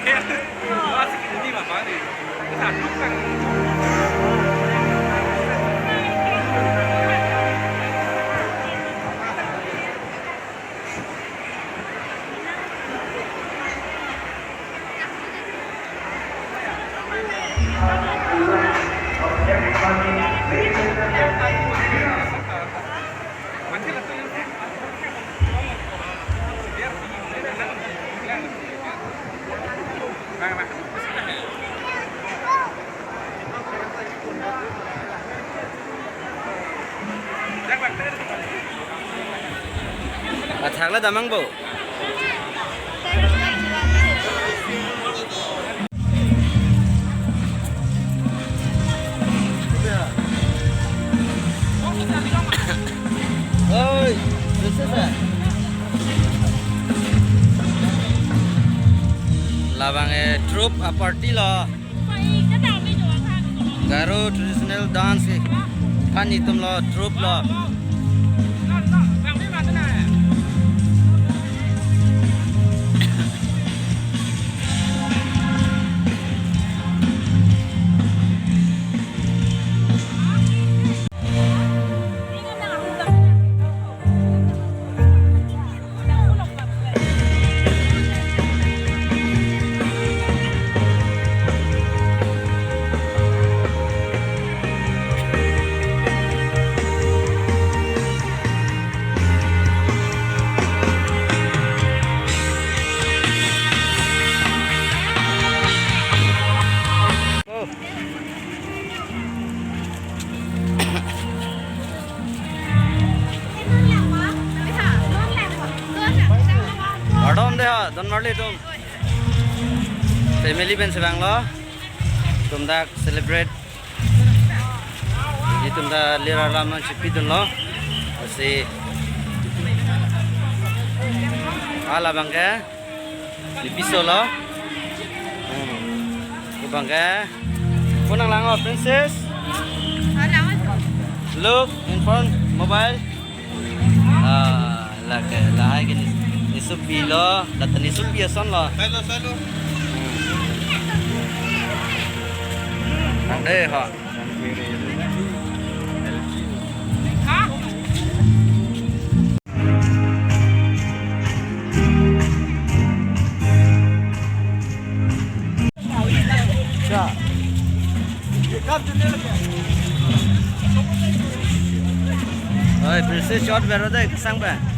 Wah, segini nih Bapak nih. Satu kan. থাকলে দামাং বউ oi labange troop a party lo Garo traditional dance kan itum lo troop lo Don marli tum family ben sebang lo tum dak celebrate jadi tum da lira lama cipi dun lo si ala bangga di pisau lo ku bangga punang lango princess look in front mobile lah ke lah gini Nisupi lo, datang nisupi ya son lo. Salo. Ada ha. Oi, princess shot better deh, kesang ba?